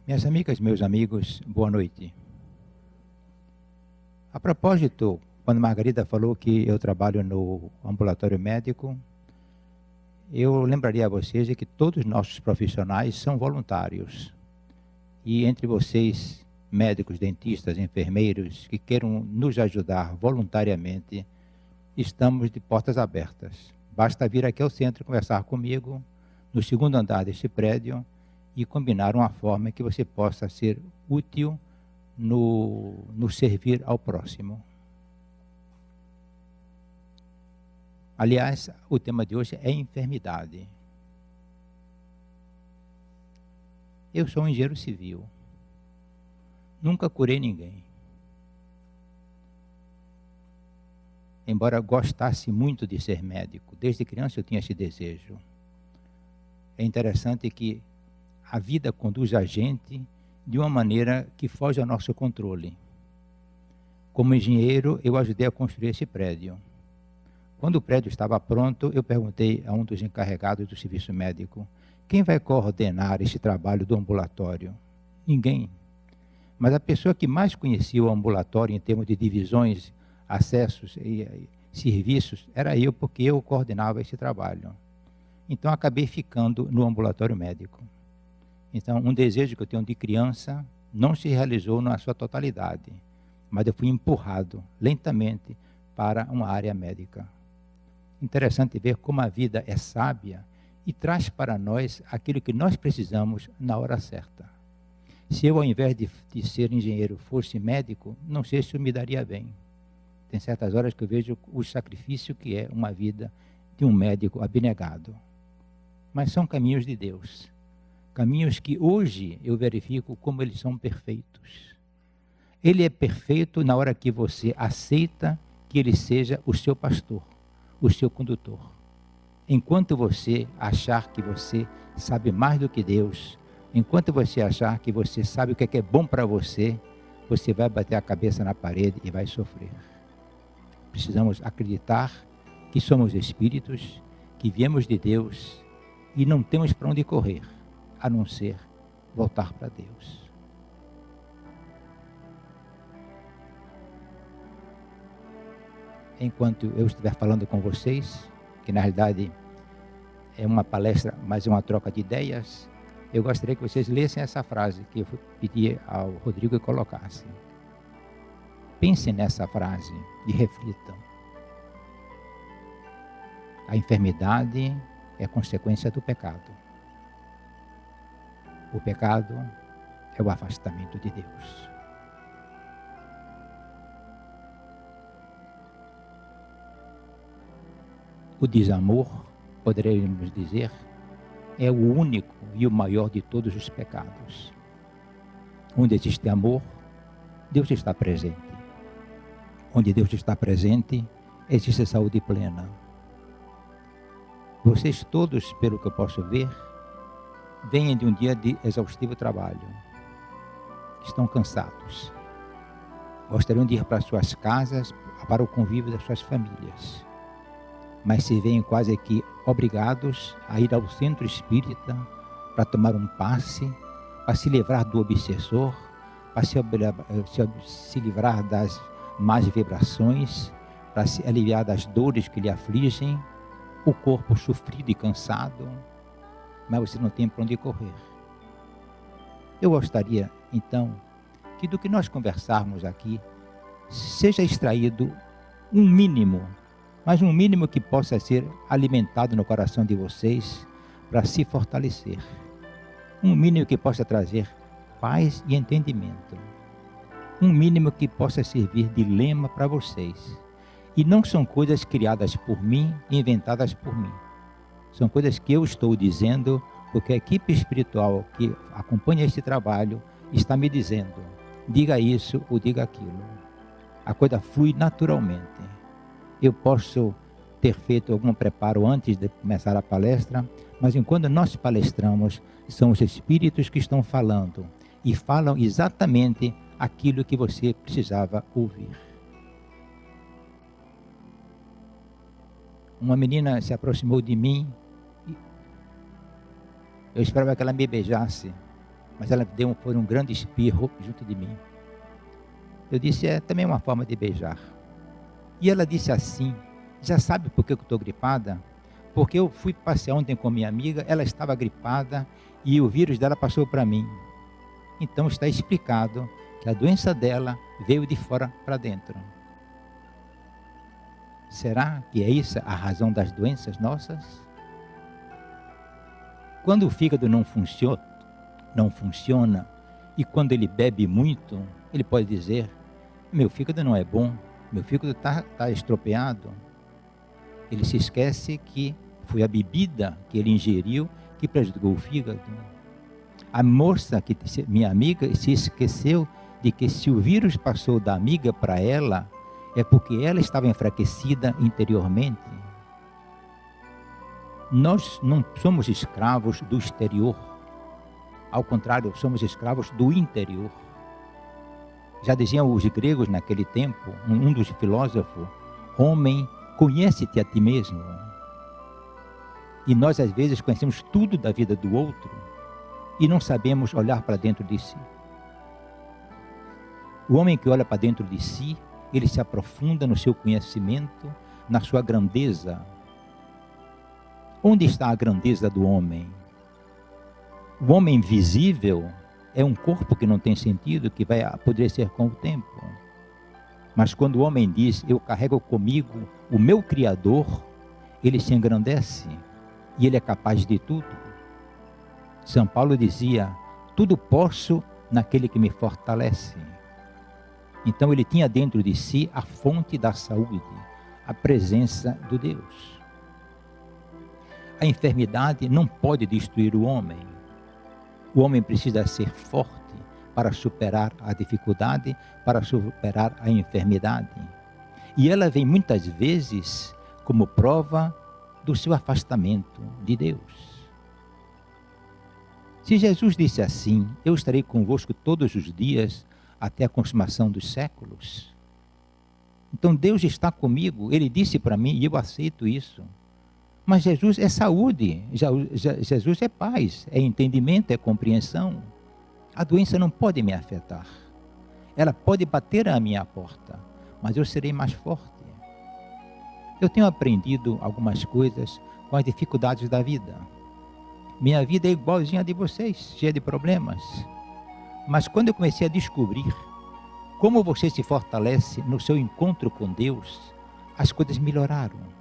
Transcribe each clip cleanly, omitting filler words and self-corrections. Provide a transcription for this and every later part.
Minhas amigas, meus amigos, boa noite. A propósito, quando Margarida falou que eu trabalho no ambulatório médico, eu lembraria a vocês de que todos os nossos profissionais são voluntários. E entre vocês, médicos, dentistas, enfermeiros, que queiram nos ajudar voluntariamente, estamos de portas abertas. Basta vir aqui ao centro conversar comigo, no segundo andar deste prédio, e combinar uma forma que você possa ser útil no servir ao próximo. Aliás, o tema de hoje é enfermidade. Eu sou um engenheiro civil. Nunca curei ninguém. Embora gostasse muito de ser médico, desde criança eu tinha esse desejo. É interessante que a vida conduz a gente de uma maneira que foge ao nosso controle. Como engenheiro, eu ajudei a construir esse prédio. Quando o prédio estava pronto, eu perguntei a um dos encarregados do serviço médico: quem vai coordenar esse trabalho do ambulatório? Ninguém. Mas a pessoa que mais conhecia o ambulatório em termos de divisões, acessos e serviços, era eu, porque eu coordenava esse trabalho. Então, acabei ficando no ambulatório médico. Então, um desejo que eu tenho de criança não se realizou na sua totalidade, mas eu fui empurrado lentamente para uma área médica. Interessante ver como a vida é sábia e traz para nós aquilo que nós precisamos na hora certa. Se eu, ao invés de ser engenheiro, fosse médico, não sei se eu me daria bem. Tem certas horas que eu vejo o sacrifício que é uma vida de um médico abnegado. Mas são caminhos de Deus. Caminhos que hoje eu verifico como eles são perfeitos. Ele é perfeito na hora que você aceita que ele seja o seu pastor, o seu condutor. Enquanto você achar que você sabe mais do que Deus, enquanto você achar que você sabe o que é bom para você, você vai bater a cabeça na parede e vai sofrer. Precisamos acreditar que somos espíritos, que viemos de Deus e não temos para onde correr, a não ser voltar para Deus. Enquanto eu estiver falando com vocês, que na realidade é uma palestra, mas é uma troca de ideias, eu gostaria que vocês lessem essa frase que eu pedi ao Rodrigo que colocasse. Pensem nessa frase e reflitam. A enfermidade é consequência do pecado. O pecado é o afastamento de Deus. O desamor, poderíamos dizer, é o único e o maior de todos os pecados. Onde existe amor, Deus está presente. Onde Deus está presente, existe saúde plena. Vocês todos, pelo que eu posso ver, vêm de um dia de exaustivo trabalho. Estão cansados. Gostariam de ir para suas casas, para o convívio das suas famílias. Mas se veem quase que obrigados a ir ao centro espírita para tomar um passe, para se livrar do obsessor, para se livrar das más vibrações, para se aliviar das dores que lhe afligem, o corpo sofrido e cansado, mas você não tem para onde correr. Eu gostaria, então, que do que nós conversarmos aqui, seja extraído um mínimo, mas um mínimo que possa ser alimentado no coração de vocês para se fortalecer. Um mínimo que possa trazer paz e entendimento. Um mínimo que possa servir de lema para vocês. E não são coisas criadas por mim, inventadas por mim. São coisas que eu estou dizendo porque a equipe espiritual que acompanha este trabalho está me dizendo: diga isso ou diga aquilo. A coisa flui naturalmente. Eu posso ter feito algum preparo antes de começar a palestra, mas enquanto nós palestramos, são os espíritos que estão falando e falam exatamente aquilo que você precisava ouvir. Uma menina se aproximou de mim. Eu esperava que ela me beijasse, Mas ela foi um grande espirro junto de mim. Eu disse, também uma forma de beijar. E ela disse assim, já sabe por que eu estou gripada? Porque eu fui passear ontem com minha amiga, ela estava gripada e o vírus dela passou para mim. Então está explicado que a doença dela veio de fora para dentro. Será que é isso a razão das doenças nossas? Quando o fígado não funciona, e quando ele bebe muito, ele pode dizer, meu fígado não é bom, meu fígado está estropeado. Ele se esquece que foi a bebida que ele ingeriu que prejudicou o fígado. A moça, minha amiga, se esqueceu de que se o vírus passou da amiga para ela, é porque ela estava enfraquecida interiormente. Nós não somos escravos do exterior. Ao contrário, somos escravos do interior. Já diziam os gregos naquele tempo, um dos filósofos, homem, conhece-te a ti mesmo. E nós às vezes conhecemos tudo da vida do outro e não sabemos olhar para dentro de si. O homem que olha para dentro de si, ele se aprofunda no seu conhecimento, na sua grandeza. Onde está a grandeza do homem? O homem visível é um corpo que não tem sentido, que vai apodrecer com o tempo. Mas quando o homem diz, eu carrego comigo o meu Criador, ele se engrandece e ele é capaz de tudo. São Paulo dizia, tudo posso naquele que me fortalece. Então ele tinha dentro de si a fonte da saúde, a presença do Deus. A enfermidade não pode destruir o homem. O homem precisa ser forte para superar a dificuldade, para superar a enfermidade. E ela vem muitas vezes como prova do seu afastamento de Deus. Se Jesus disse assim, eu estarei convosco todos os dias até a consumação dos séculos. Então Deus está comigo, Ele disse para mim e eu aceito isso. Mas Jesus é saúde, Jesus é paz, é entendimento, é compreensão. A doença não pode me afetar. Ela pode bater à minha porta, mas eu serei mais forte. Eu tenho aprendido algumas coisas com as dificuldades da vida. Minha vida é igualzinha a de vocês, cheia de problemas. Mas quando eu comecei a descobrir como você se fortalece no seu encontro com Deus, as coisas melhoraram.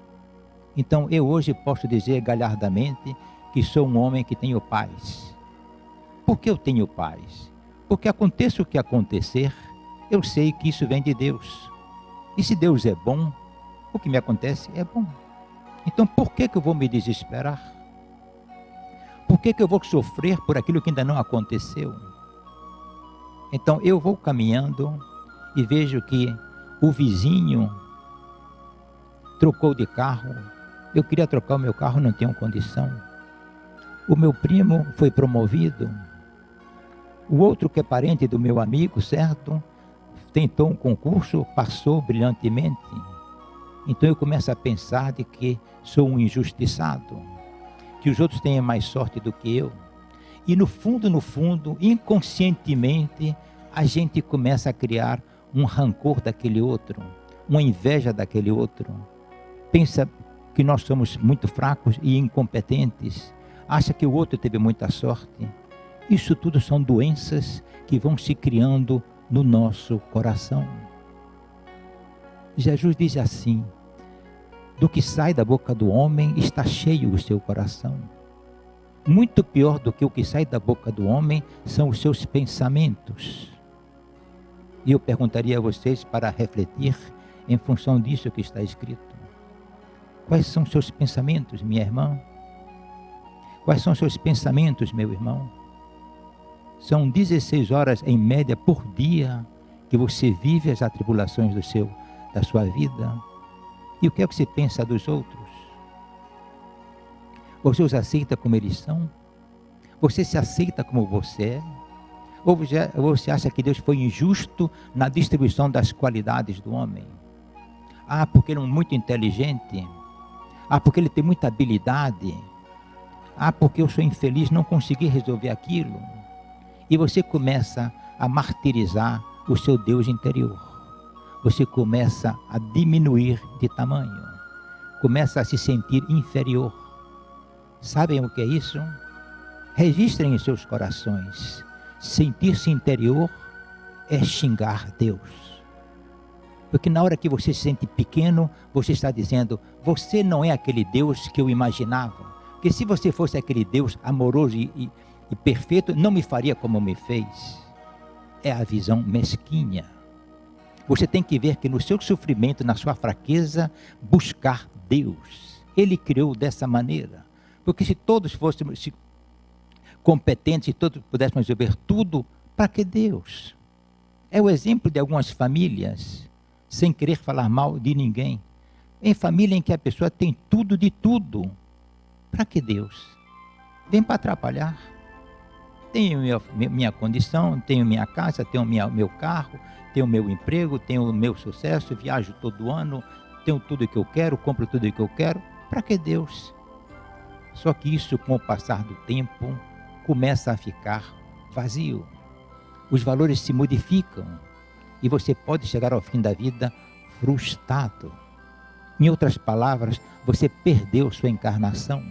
Então eu hoje posso dizer galhardamente que sou um homem que tenho paz. Por que eu tenho paz? Porque aconteça o que acontecer, eu sei que isso vem de Deus. E se Deus é bom, o que me acontece é bom. Então por que eu vou me desesperar? Por que eu vou sofrer por aquilo que ainda não aconteceu? Então eu vou caminhando e vejo que o vizinho trocou de carro. Eu queria trocar o meu carro, não tenho condição. O meu primo foi promovido. O outro que é parente do meu amigo, certo? Tentou um concurso, passou brilhantemente. Então eu começo a pensar de que sou um injustiçado, que os outros têm mais sorte do que eu. E no fundo, inconscientemente, a gente começa a criar um rancor daquele outro, uma inveja daquele outro. Pensa que nós somos muito fracos e incompetentes, acha que o outro teve muita sorte. Isso tudo são doenças que vão se criando no nosso coração. Jesus diz assim, do que sai da boca do homem está cheio o seu coração. Muito pior do que o que sai da boca do homem são os seus pensamentos. E eu perguntaria a vocês para refletir em função disso que está escrito. Quais são os seus pensamentos, minha irmã? Quais são os seus pensamentos, meu irmão? São 16 horas em média por dia que você vive as atribulações da sua vida. E o que é que você pensa dos outros? Você os aceita como eles são? Você se aceita como você é? Ou você acha que Deus foi injusto na distribuição das qualidades do homem? Ah, porque ele é muito inteligente. Ah, porque ele tem muita habilidade. Ah, porque eu sou infeliz, não consegui resolver aquilo. E você começa a martirizar o seu Deus interior. Você começa a diminuir de tamanho. Começa a se sentir inferior. Sabem o que é isso? Registrem em seus corações. Sentir-se interior é xingar Deus. Porque na hora que você se sente pequeno, você está dizendo, você não é aquele Deus que eu imaginava. Porque se você fosse aquele Deus amoroso e perfeito, não me faria como me fez. É a visão mesquinha. Você tem que ver que no seu sofrimento, na sua fraqueza, buscar Deus. Ele criou dessa maneira. Porque se todos fôssemos competentes, se todos pudéssemos resolver tudo, para que Deus? É o exemplo de algumas famílias, sem querer falar mal de ninguém. Em família em que a pessoa tem tudo de tudo. Para que Deus? Vem para atrapalhar. Tenho minha condição, tenho minha casa, tenho meu carro, tenho meu emprego, tenho o meu sucesso, viajo todo ano, tenho tudo o que eu quero, compro tudo o que eu quero. Para que Deus? Só que isso, com o passar do tempo, começa a ficar vazio. Os valores se modificam e você pode chegar ao fim da vida frustrado. Em outras palavras, você perdeu sua encarnação.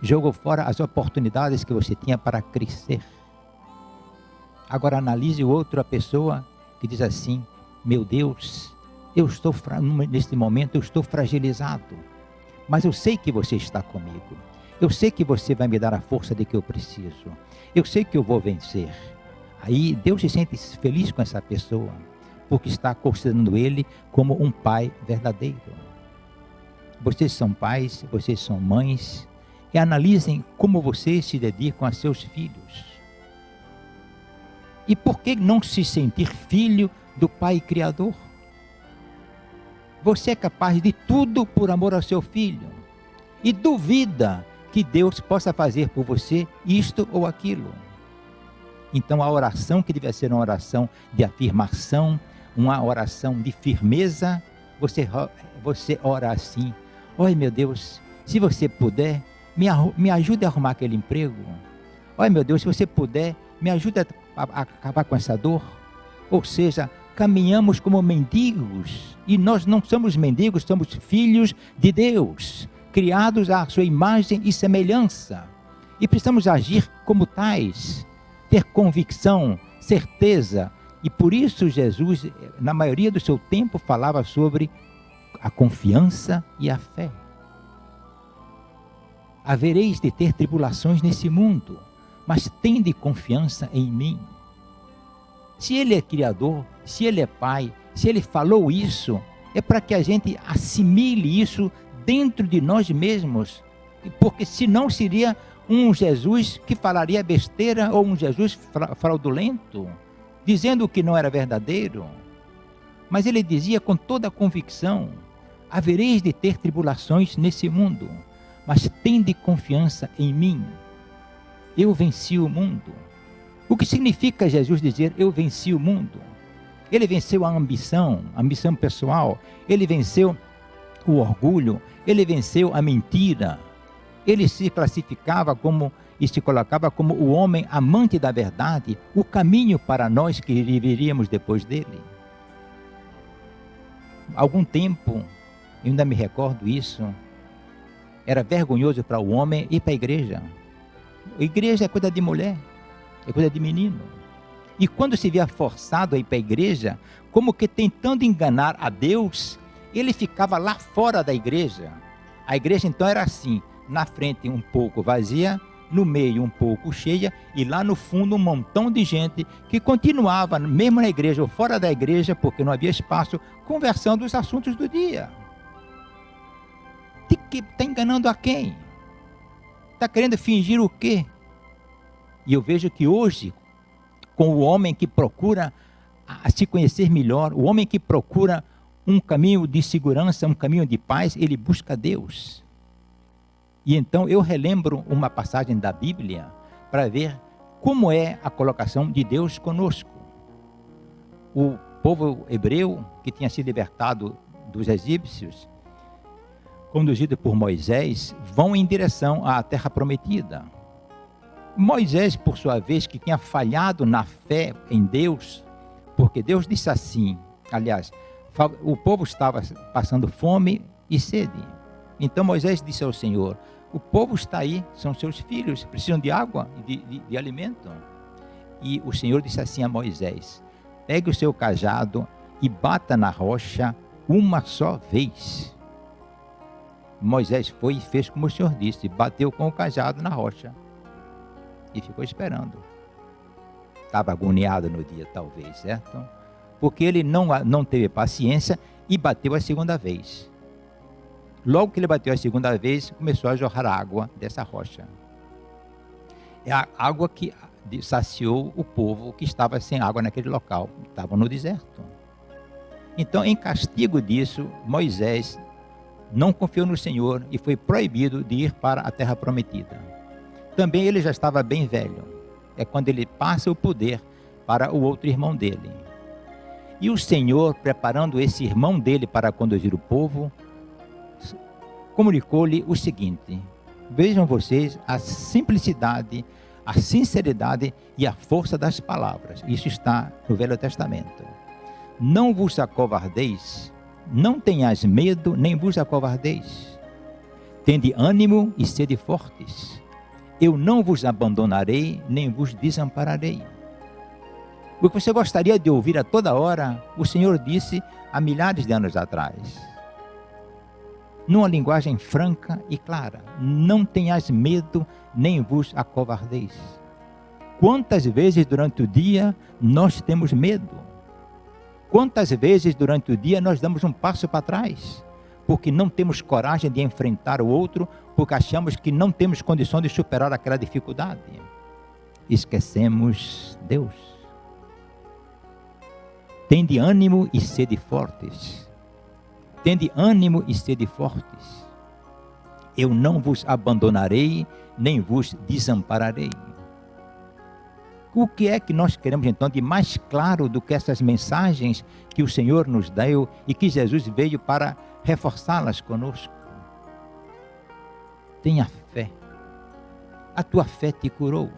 Jogou fora as oportunidades que você tinha para crescer. Agora analise outra pessoa que diz assim, meu Deus, neste momento eu estou fragilizado, mas eu sei que você está comigo. Eu sei que você vai me dar a força de que eu preciso. Eu sei que eu vou vencer. Aí Deus se sente feliz com essa pessoa, porque está considerando ele como um pai verdadeiro. Vocês são pais, vocês são mães, e analisem como vocês se dedicam a seus filhos. E por que não se sentir filho do Pai Criador? Você é capaz de tudo por amor ao seu filho. E duvida que Deus possa fazer por você isto ou aquilo. Então a oração que deve ser uma oração de afirmação, uma oração de firmeza, você ora assim, oi meu Deus, se você puder, me ajude a arrumar aquele emprego. Oi meu Deus, se você puder, me ajude a acabar com essa dor. Ou seja, caminhamos como mendigos, e nós não somos mendigos, somos filhos de Deus, criados à sua imagem e semelhança, e precisamos agir como tais, ter convicção, certeza, e por isso Jesus, na maioria do seu tempo, falava sobre a confiança e a fé. Havereis de ter tribulações nesse mundo, mas tende confiança em mim. Se Ele é Criador, se Ele é Pai, se Ele falou isso, é para que a gente assimile isso dentro de nós mesmos, porque senão seria um Jesus que falaria besteira ou um Jesus fraudulento, dizendo que não era verdadeiro. Mas Ele dizia com toda a convicção, havereis de ter tribulações nesse mundo, mas tende confiança em mim. Eu venci o mundo. O que significa Jesus dizer, eu venci o mundo? Ele venceu a ambição pessoal, ele venceu o orgulho, ele venceu a mentira. Ele se classificava como e se colocava como o homem amante da verdade, o caminho para nós que viveríamos depois dele. Algum tempo, eu ainda me recordo isso, era vergonhoso para o homem ir para a igreja. A igreja é coisa de mulher, é coisa de menino. E quando se via forçado a ir para a igreja, como que tentando enganar a Deus, ele ficava lá fora da igreja. A igreja então era assim, na frente um pouco vazia, no meio um pouco cheia, e lá no fundo um montão de gente que continuava, mesmo na igreja ou fora da igreja, porque não havia espaço, conversando os assuntos do dia. Está enganando a quem? Está querendo fingir o quê? E eu vejo que hoje, com o homem que procura a se conhecer melhor, o homem que procura um caminho de segurança, um caminho de paz, ele busca Deus. E então eu relembro uma passagem da Bíblia para ver como é a colocação de Deus conosco. O povo hebreu, que tinha sido libertado dos egípcios, conduzido por Moisés, vão em direção à terra prometida. Moisés, por sua vez, que tinha falhado na fé em Deus, porque Deus disse assim, aliás, o povo estava passando fome e sede. Então Moisés disse ao Senhor, o povo está aí, são seus filhos, precisam de água, de alimento. E o Senhor disse assim a Moisés, pegue o seu cajado e bata na rocha uma só vez. Moisés foi e fez como o Senhor disse, bateu com o cajado na rocha. E ficou esperando. Estava agoniado no dia, talvez, certo? Porque ele não teve paciência e bateu a segunda vez. Logo que ele bateu a segunda vez, começou a jorrar água dessa rocha. É a água que saciou o povo que estava sem água naquele local. Estavam no deserto. Então, em castigo disso, Moisés não confiou no Senhor e foi proibido de ir para a terra prometida. Também ele já estava bem velho. É quando ele passa o poder para o outro irmão dele. E o Senhor, preparando esse irmão dele para conduzir o povo, comunicou-lhe o seguinte: vejam vocês a simplicidade, a sinceridade e a força das palavras. Isso está no Velho Testamento. Não vos acovardeis, não tenhais medo, nem vos acovardeis. Tende ânimo e sede fortes. Eu não vos abandonarei, nem vos desampararei. O que você gostaria de ouvir a toda hora, o Senhor disse há milhares de anos atrás. Numa linguagem franca e clara. Não tenhais medo, nem vos acovardeis. Quantas vezes durante o dia nós temos medo? Quantas vezes durante o dia nós damos um passo para trás? Porque não temos coragem de enfrentar o outro, porque achamos que não temos condição de superar aquela dificuldade. Esquecemos Deus. Tende ânimo e sede fortes. Tende ânimo e sede fortes. Eu não vos abandonarei, nem vos desampararei. O que é que nós queremos então de mais claro do que essas mensagens que o Senhor nos deu e que Jesus veio para reforçá-las conosco? Tenha fé. A tua fé te curou.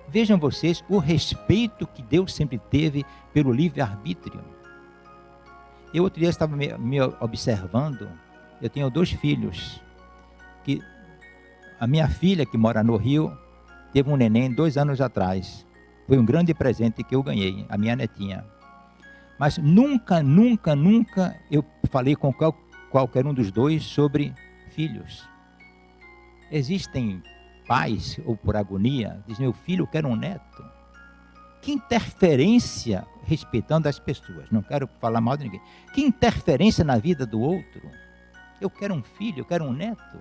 Vejam vocês o respeito que Deus sempre teve pelo livre-arbítrio. Eu outro dia estava me observando, eu tenho 2 filhos, que a minha filha que mora no Rio, teve um neném 2 anos atrás. Foi um grande presente que eu ganhei, a minha netinha. Mas nunca eu falei com qualquer um dos 2 sobre filhos. Existem pais, ou por agonia, dizem, meu filho, eu quero um neto. Que interferência, respeitando as pessoas, não quero falar mal de ninguém. Que interferência na vida do outro. Eu quero um filho, eu quero um neto.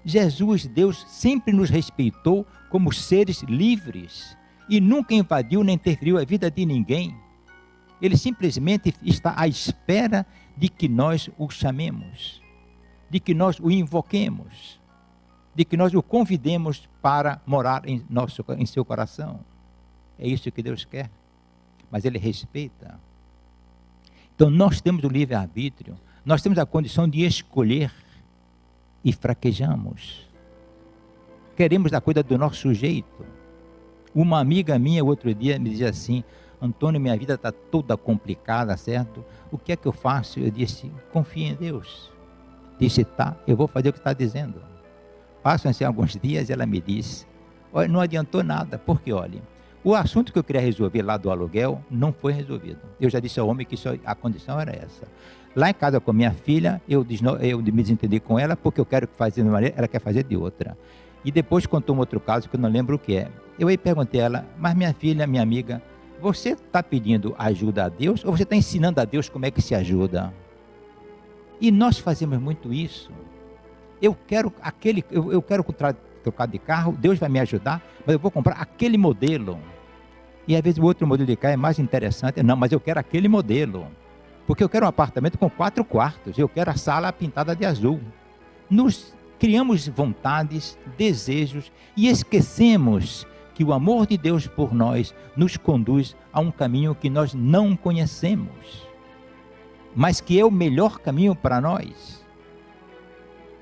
Jesus, Deus, sempre nos respeitou como seres livres e nunca invadiu nem interferiu a vida de ninguém. Ele simplesmente está à espera de que nós o chamemos, de que nós o invoquemos, de que nós o convidemos para morar em seu coração. É isso que Deus quer, mas Ele respeita. Então nós temos o livre-arbítrio, nós temos a condição de escolher e fraquejamos. Queremos a coisa do nosso jeito. Uma amiga minha, outro dia, me dizia assim, Antônio, minha vida está toda complicada, certo? O que é que eu faço? Eu disse, confia em Deus. Disse, tá, eu vou fazer o que está dizendo. Passam-se alguns dias e ela me disse, olha, não adiantou nada, porque olha, o assunto que eu queria resolver lá do aluguel não foi resolvido. Eu já disse ao homem que a condição era essa. Lá em casa com minha filha, eu me desentendi com ela porque eu quero fazer de uma maneira, ela quer fazer de outra. E depois contou um outro caso que eu não lembro o que é. Eu aí perguntei a ela, mas minha filha, minha amiga, você está pedindo ajuda a Deus ou você está ensinando a Deus como é que se ajuda? E nós fazemos muito isso. Eu quero trocar de carro, Deus vai me ajudar, mas eu vou comprar aquele modelo. E às vezes o outro modelo de carro é mais interessante. Não, mas eu quero aquele modelo. Porque eu quero um apartamento com 4 quartos, eu quero a sala pintada de azul. Nos criamos vontades, desejos e esquecemos que o amor de Deus por nós nos conduz a um caminho que nós não conhecemos, mas que é o melhor caminho para nós.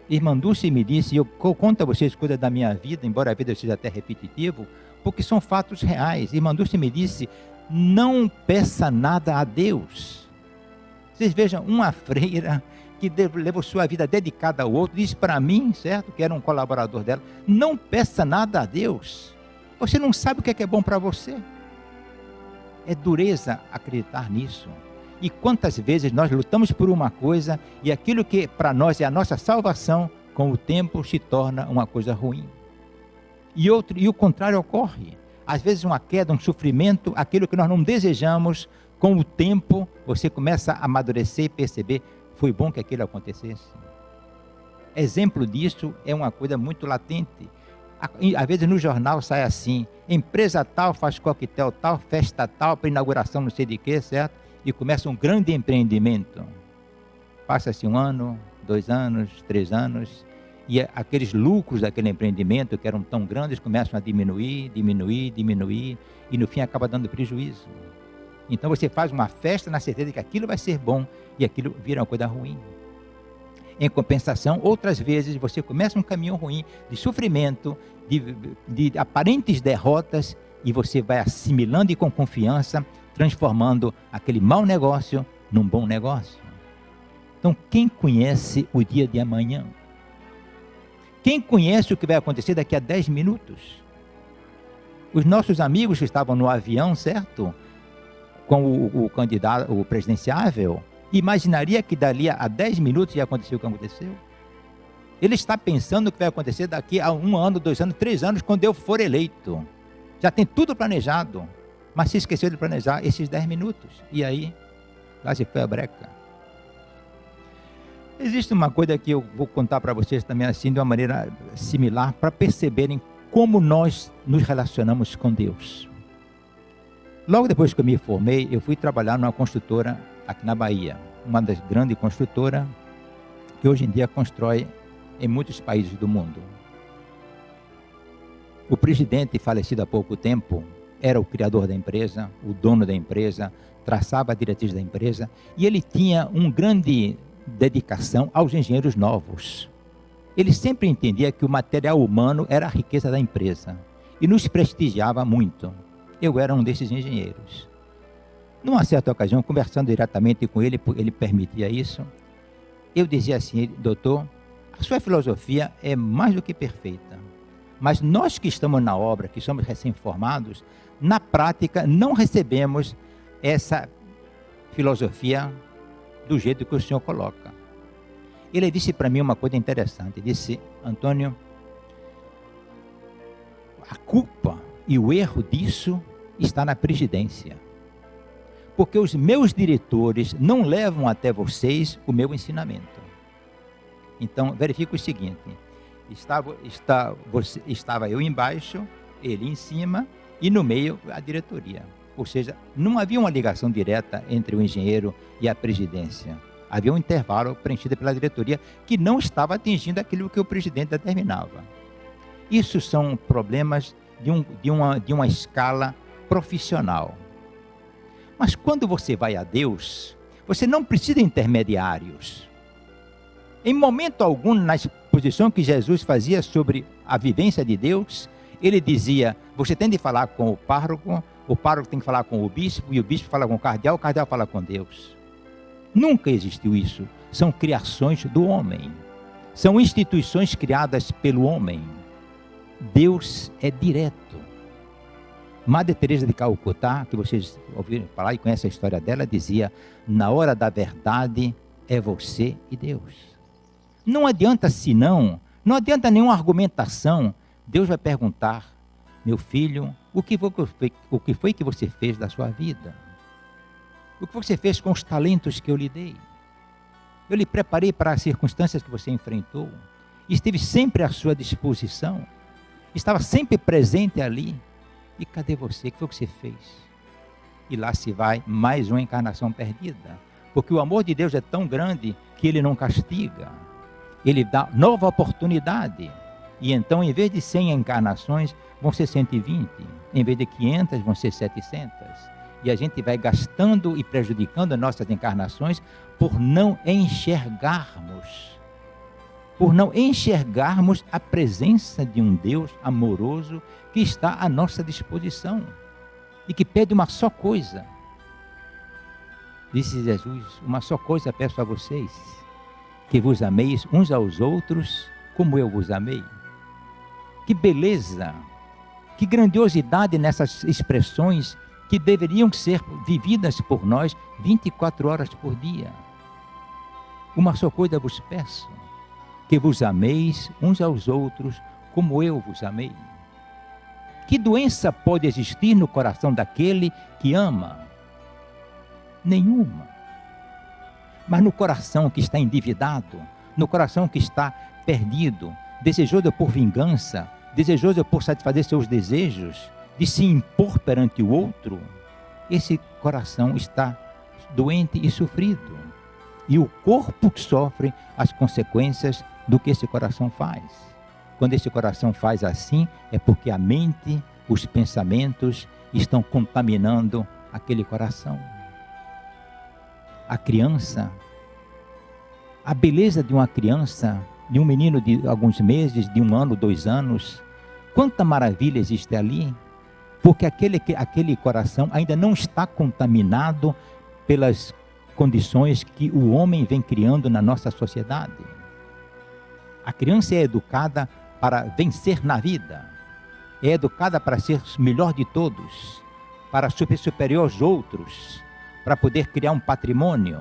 Irmã Dulce me disse, e eu conto a vocês coisas da minha vida, embora a vida seja até repetitivo, porque são fatos reais. Irmã Dulce me disse, não peça nada a Deus. Vocês vejam, uma freira que levou sua vida dedicada ao outro, disse para mim, certo, que era um colaborador dela, não peça nada a Deus. Você não sabe o que é bom para você. É dureza acreditar nisso. E quantas vezes nós lutamos por uma coisa e aquilo que para nós é a nossa salvação, com o tempo se torna uma coisa ruim. E o contrário ocorre. Às vezes uma queda, um sofrimento, aquilo que nós não desejamos, com o tempo você começa a amadurecer e perceber, foi bom que aquilo acontecesse. Exemplo disso é uma coisa muito latente. Às vezes no jornal sai assim, empresa tal faz coquetel tal, festa tal, para inauguração não sei de quê, certo? E começa um grande empreendimento. Passa-se 1 ano, 2 anos, 3 anos, e aqueles lucros daquele empreendimento que eram tão grandes começam a diminuir, e no fim acaba dando prejuízo. Então você faz uma festa na certeza de que aquilo vai ser bom, e aquilo vira uma coisa ruim. Em compensação, outras vezes você começa um caminho ruim de sofrimento, de aparentes derrotas, e você vai assimilando e com confiança, transformando aquele mau negócio num bom negócio. Então, quem conhece o dia de amanhã? Quem conhece o que vai acontecer daqui a 10 minutos? Os nossos amigos que estavam no avião, certo? Com o candidato, o presidenciável, imaginaria que dali a 10 minutos ia acontecer o que aconteceu? Ele está pensando o que vai acontecer daqui a 1 ano, 2 anos, 3 anos, quando eu for eleito. Já tem tudo planejado, mas se esqueceu de planejar esses 10 minutos. E aí, lá se foi a breca. Existe uma coisa que eu vou contar para vocês também assim, de uma maneira similar, para perceberem como nós nos relacionamos com Deus. Logo depois que eu me formei, eu fui trabalhar numa construtora aqui na Bahia, uma das grandes construtoras que hoje em dia constrói em muitos países do mundo. O presidente, falecido há pouco tempo, era o criador da empresa, o dono da empresa, traçava a diretriz da empresa, e ele tinha uma grande dedicação aos engenheiros novos. Ele sempre entendia que o material humano era a riqueza da empresa, e nos prestigiava muito. Eu era um desses engenheiros. Numa certa ocasião, conversando diretamente com ele, ele permitia isso, eu dizia assim, doutor, a sua filosofia é mais do que perfeita, mas nós que estamos na obra, que somos recém-formados, na prática não recebemos essa filosofia do jeito que o senhor coloca. Ele disse para mim uma coisa interessante, disse, Antônio, a culpa e o erro disso está na presidência. Porque os meus diretores não levam até vocês o meu ensinamento. Então, verifique o seguinte, estava eu embaixo, ele em cima, e no meio a diretoria. Ou seja, não havia uma ligação direta entre o engenheiro e a presidência. Havia um intervalo preenchido pela diretoria que não estava atingindo aquilo que o presidente determinava. Isso são problemas de uma escala profissional. Mas quando você vai a Deus, você não precisa de intermediários. Em momento algum, na exposição que Jesus fazia sobre a vivência de Deus, ele dizia, você tem de falar com o pároco tem que falar com o bispo, e o bispo fala com o cardeal fala com Deus. Nunca existiu isso. São criações do homem. São instituições criadas pelo homem. Deus é direto. Madre Teresa de Calcutá, que vocês ouviram falar e conhecem a história dela, dizia, na hora da verdade é você e Deus. Não adianta senão, não adianta nenhuma argumentação. Deus vai perguntar, meu filho, o que foi que você fez da sua vida? O que você fez com os talentos que eu lhe dei? Eu lhe preparei para as circunstâncias que você enfrentou. Estive sempre à sua disposição. Estava sempre presente ali. E cadê você? O que foi que você fez? E lá se vai mais uma encarnação perdida. Porque o amor de Deus é tão grande que Ele não castiga. Ele dá nova oportunidade. E então, em vez de 100 encarnações, vão ser 120. Em vez de 500, vão ser 700. E a gente vai gastando e prejudicando nossas encarnações por não enxergarmos por não enxergarmos a presença de um Deus amoroso que está à nossa disposição e que pede uma só coisa. Disse Jesus: uma só coisa peço a vocês, que vos ameis uns aos outros como eu vos amei. Que beleza, que grandiosidade nessas expressões que deveriam ser vividas por nós 24 horas por dia. Uma só coisa vos peço, que vos ameis uns aos outros como eu vos amei. Que doença pode existir no coração daquele que ama? Nenhuma. Mas no coração que está endividado, no coração que está perdido, desejoso por vingança, desejoso por satisfazer seus desejos, de se impor perante o outro, esse coração está doente e sofrido. E o corpo sofre as consequências do que esse coração faz. Quando esse coração faz assim, é porque a mente, os pensamentos estão contaminando aquele coração. A criança, a beleza de uma criança, de um menino de alguns meses, de 1 ano, 2 anos, quanta maravilha existe ali, porque aquele coração ainda não está contaminado pelas condições que o homem vem criando na nossa sociedade. A criança é educada para vencer na vida, é educada para ser melhor de todos, para ser superior aos outros, para poder criar um patrimônio,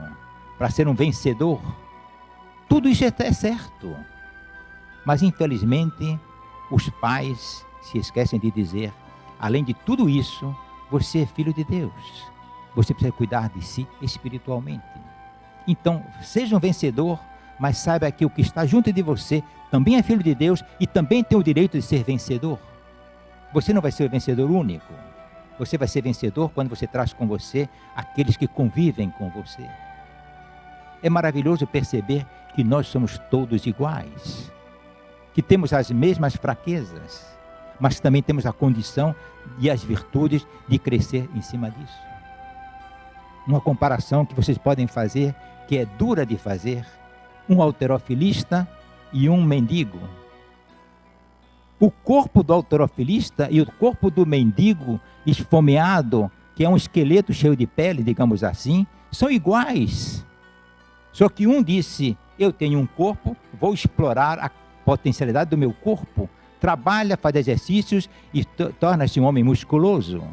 para ser um vencedor. Tudo isso é certo, mas infelizmente os pais se esquecem de dizer: além de tudo isso, você é filho de Deus, você precisa cuidar de si espiritualmente. Então, seja um vencedor, mas saiba que o que está junto de você também é filho de Deus e também tem o direito de ser vencedor. Você não vai ser o vencedor único, você vai ser vencedor quando você traz com você aqueles que convivem com você. É maravilhoso perceber que nós somos todos iguais, que temos as mesmas fraquezas, mas também temos a condição e as virtudes de crescer em cima disso. Uma comparação que vocês podem fazer, que é dura de fazer: um halterofilista e um mendigo. O corpo do halterofilista e o corpo do mendigo esfomeado, que é um esqueleto cheio de pele, digamos assim, são iguais. Só que um disse: eu tenho um corpo, vou explorar a potencialidade do meu corpo, trabalha, faz exercícios e torna-se um homem musculoso.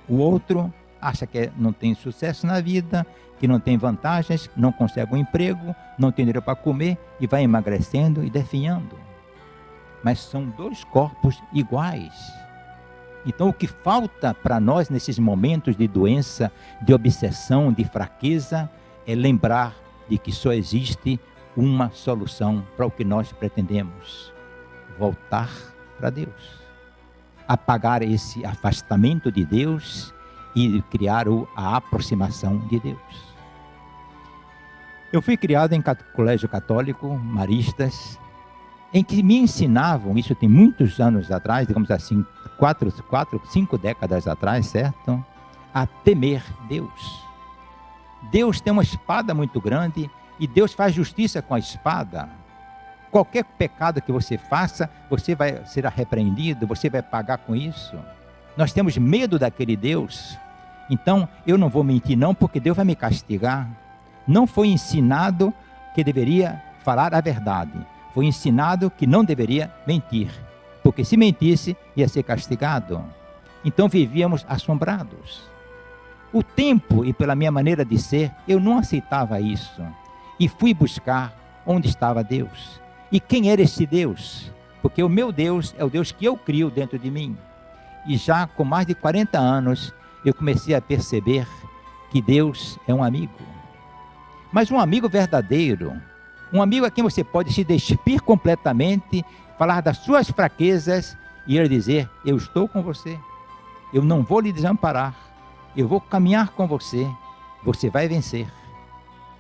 O outro acha que não tem sucesso na vida, que não tem vantagens, não consegue um emprego, não tem dinheiro para comer e vai emagrecendo e definhando. Mas são 2 corpos iguais. Então o que falta para nós nesses momentos de doença, de obsessão, de fraqueza, é lembrar de que só existe uma solução para o que nós pretendemos: voltar para Deus, apagar esse afastamento de Deus e criar a aproximação de Deus. Eu fui criado em colégio católico, maristas, em que me ensinavam, isso tem muitos anos atrás, digamos assim, 5 décadas atrás, certo? A temer Deus. Deus tem uma espada muito grande e Deus faz justiça com a espada. Qualquer pecado que você faça, você vai ser repreendido, você vai pagar com isso. Nós temos medo daquele Deus. Então, eu não vou mentir não, porque Deus vai me castigar. Não foi ensinado que deveria falar a verdade. Foi ensinado que não deveria mentir, porque se mentisse, ia ser castigado. Então, vivíamos assombrados. O tempo e pela minha maneira de ser, eu não aceitava isso. E fui buscar onde estava Deus. E quem era esse Deus? Porque o meu Deus é o Deus que eu crio dentro de mim. E já com mais de 40 anos, eu comecei a perceber que Deus é um amigo. Mas um amigo verdadeiro, um amigo a quem você pode se despir completamente, falar das suas fraquezas e ele dizer: eu estou com você, eu não vou lhe desamparar, eu vou caminhar com você, você vai vencer.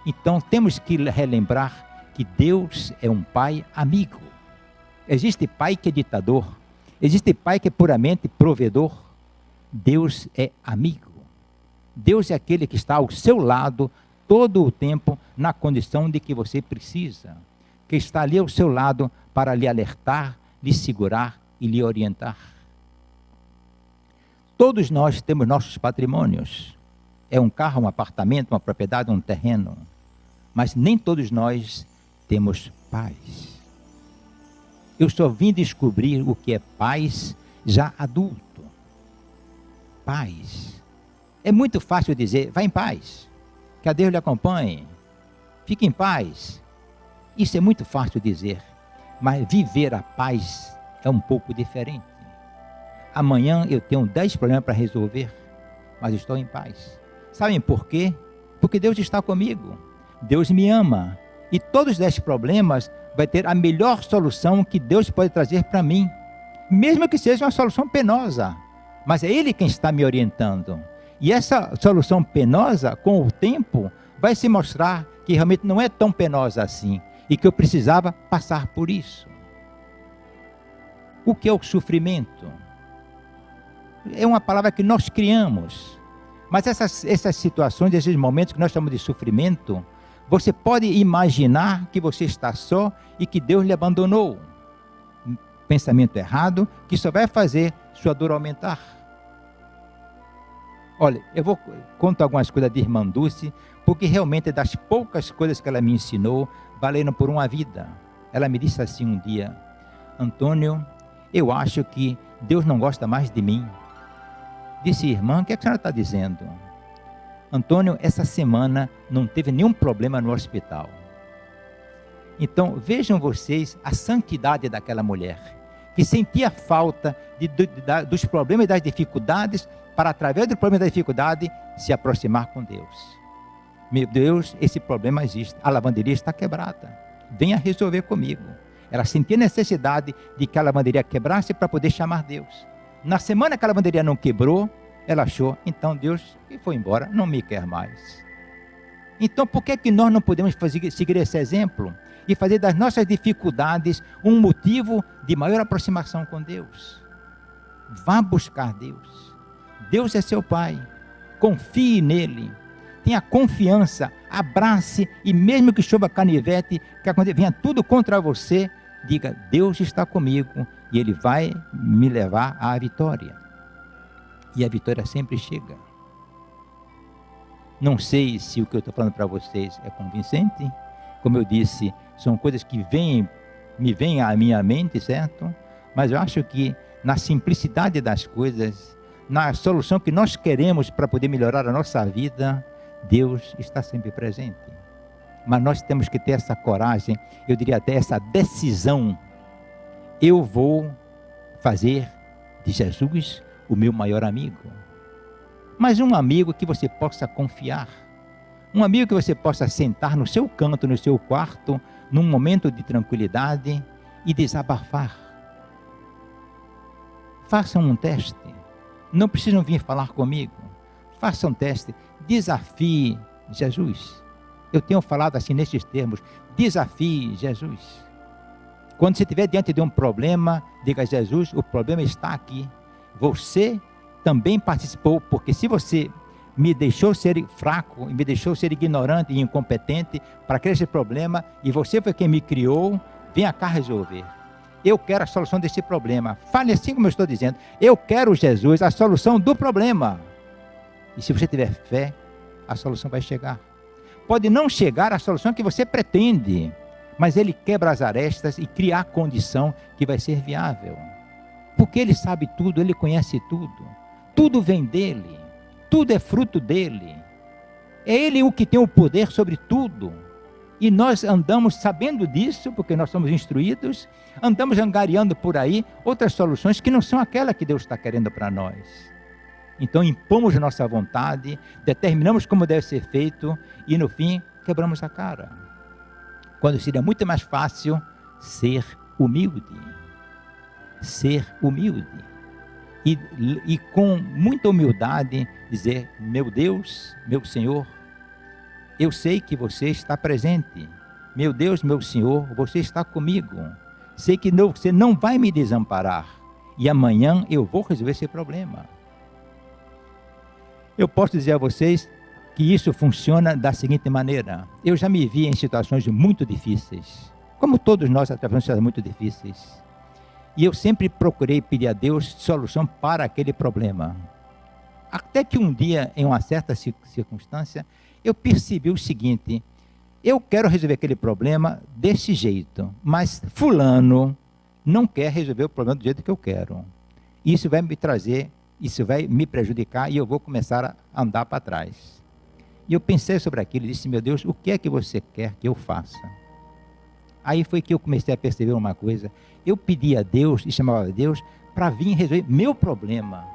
Então temos que relembrar que Deus é um pai amigo. Existe pai que é ditador, existe pai que é puramente provedor. Deus é amigo. Deus é aquele que está ao seu lado todo o tempo na condição de que você precisa. que está ali ao seu lado para lhe alertar, lhe segurar e lhe orientar. Todos nós temos nossos patrimônios. É um carro, um apartamento, uma propriedade, um terreno. Mas nem todos nós temos paz. Eu só vim descobrir o que é paz já adulto. Paz. É muito fácil dizer, vá em paz, que a Deus lhe acompanhe, fique em paz. Isso é muito fácil dizer, mas viver a paz é um pouco diferente. Amanhã eu tenho 10 problemas para resolver, mas estou em paz. Sabem por quê? Porque Deus está comigo, Deus me ama, e todos os 10 problemas vai ter a melhor solução que Deus pode trazer para mim, mesmo que seja uma solução penosa, mas é Ele quem está me orientando. E essa solução penosa, com o tempo, vai se mostrar que realmente não é tão penosa assim, e que eu precisava passar por isso. O que é o sofrimento? É uma palavra que nós criamos, mas essas situações, esses momentos que nós chamamos de sofrimento, você pode imaginar que você está só e que Deus lhe abandonou. Pensamento errado, que só vai fazer sua dor aumentar. Olha, eu vou contar algumas coisas de irmã Dulce, porque realmente é das poucas coisas que ela me ensinou, valendo por uma vida. Ela me disse assim um dia, Antônio, eu acho que Deus não gosta mais de mim. Disse, irmã, o que a senhora está dizendo? Antônio, essa semana não teve nenhum problema no hospital. Então, vejam vocês a santidade daquela mulher, que sentia falta dos problemas e das dificuldades, para através do problema e da dificuldade, se aproximar com Deus. Meu Deus, esse problema existe, a lavanderia está quebrada, venha resolver comigo. Ela sentia necessidade de que a lavanderia quebrasse para poder chamar Deus. Na semana que a lavanderia não quebrou, ela achou, então Deus foi embora, não me quer mais. Então por que nós não podemos seguir esse exemplo e fazer das nossas dificuldades um motivo de maior aproximação com Deus? Vá buscar Deus. Deus é seu Pai, confie nele, tenha confiança, abrace, e mesmo que chova canivete, que venha tudo contra você, diga, Deus está comigo e Ele vai me levar à vitória. E a vitória sempre chega. Não sei se o que eu estou falando para vocês é convincente. Como eu disse, são coisas que me vêm à minha mente, certo? Mas eu acho que na simplicidade das coisas, na solução que nós queremos para poder melhorar a nossa vida, Deus está sempre presente. Mas nós temos que ter essa coragem, eu diria até essa decisão. Eu vou fazer de Jesus o meu maior amigo. Mas um amigo que você possa confiar. Um amigo que você possa sentar no seu canto, no seu quarto, num momento de tranquilidade e desabafar. Façam um teste. Não precisam vir falar comigo. Façam um teste. Desafie Jesus. Eu tenho falado assim nesses termos. Desafie Jesus. Quando você estiver diante de um problema, diga a Jesus, o problema está aqui. Você também participou, porque se você me deixou ser fraco, me deixou ser ignorante e incompetente para criar esse problema, e você foi quem me criou, venha cá resolver. Eu quero a solução desse problema. Fale assim como eu estou dizendo. Eu quero, Jesus, a solução do problema. E se você tiver fé, a solução vai chegar. Pode não chegar a solução que você pretende, mas Ele quebra as arestas e cria a condição que vai ser viável. Porque Ele sabe tudo, Ele conhece tudo. Tudo vem dEle. Tudo é fruto dEle. É Ele o que tem o poder sobre tudo. E nós andamos sabendo disso, porque nós somos instruídos, andamos angariando por aí outras soluções que não são aquela que Deus está querendo para nós. Então impomos nossa vontade, determinamos como deve ser feito e no fim quebramos a cara. Quando seria muito mais fácil ser humilde. Ser humilde. E com muita humildade dizer, meu Deus, meu Senhor, eu sei que você está presente. Meu Deus, meu Senhor, você está comigo. Sei que você não vai me desamparar. E amanhã eu vou resolver esse problema. Eu posso dizer a vocês que isso funciona da seguinte maneira. Eu já me vi em situações muito difíceis. Como todos nós atravessamos situações muito difíceis. E eu sempre procurei pedir a Deus solução para aquele problema. Até que um dia, em uma certa circunstância, eu percebi o seguinte: eu quero resolver aquele problema desse jeito, mas fulano não quer resolver o problema do jeito que eu quero. Isso vai me trazer, isso vai me prejudicar e eu vou começar a andar para trás. E eu pensei sobre aquilo e disse: meu Deus, o que é que você quer que eu faça? Aí foi que eu comecei a perceber uma coisa. Eu pedi a Deus e chamava a Deus para vir resolver meu problema.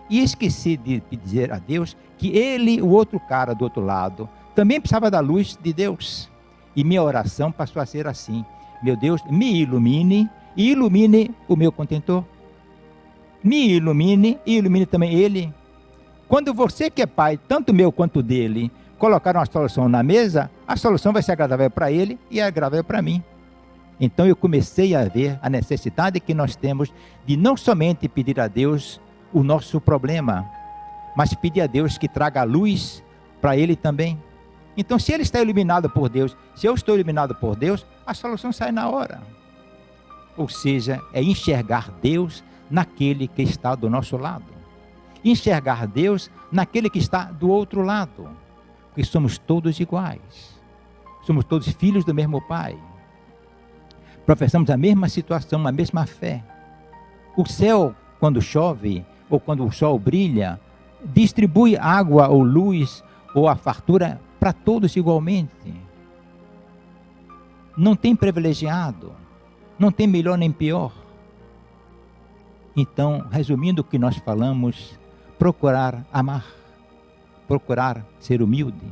E esqueci de dizer a Deus que ele, o outro cara do outro lado, também precisava da luz de Deus. E minha oração passou a ser assim: meu Deus, me ilumine e ilumine o meu contentor. Me ilumine e ilumine também ele. Quando você que é pai, tanto meu quanto dele, colocar uma solução na mesa, a solução vai ser agradável para ele e agradável para mim. Então eu comecei a ver a necessidade que nós temos de não somente pedir a Deus o nosso problema, mas pedir a Deus que traga a luz para ele também. Então, se ele está iluminado por Deus, se eu estou iluminado por Deus, a solução sai na hora. Ou seja, é enxergar Deus naquele que está do nosso lado. Enxergar Deus naquele que está do outro lado. Porque somos todos iguais. Somos todos filhos do mesmo Pai. Professamos a mesma situação, a mesma fé. O céu, quando chove, ou quando o sol brilha, distribui água ou luz, ou a fartura para todos igualmente. Não tem privilegiado, não tem melhor nem pior. Então, resumindo o que nós falamos, procurar amar, procurar ser humilde,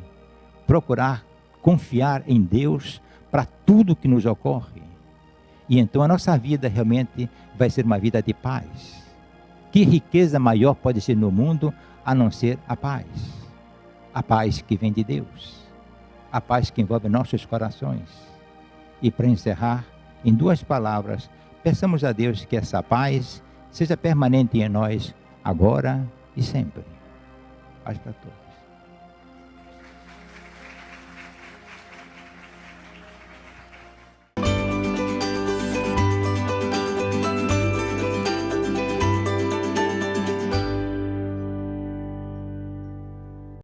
procurar confiar em Deus para tudo que nos ocorre. E então a nossa vida realmente vai ser uma vida de paz. Que riqueza maior pode ser no mundo a não ser a paz? A paz que vem de Deus, a paz que envolve nossos corações. E para encerrar, em 2 palavras, peçamos a Deus que essa paz seja permanente em nós, agora e sempre. Paz para todos.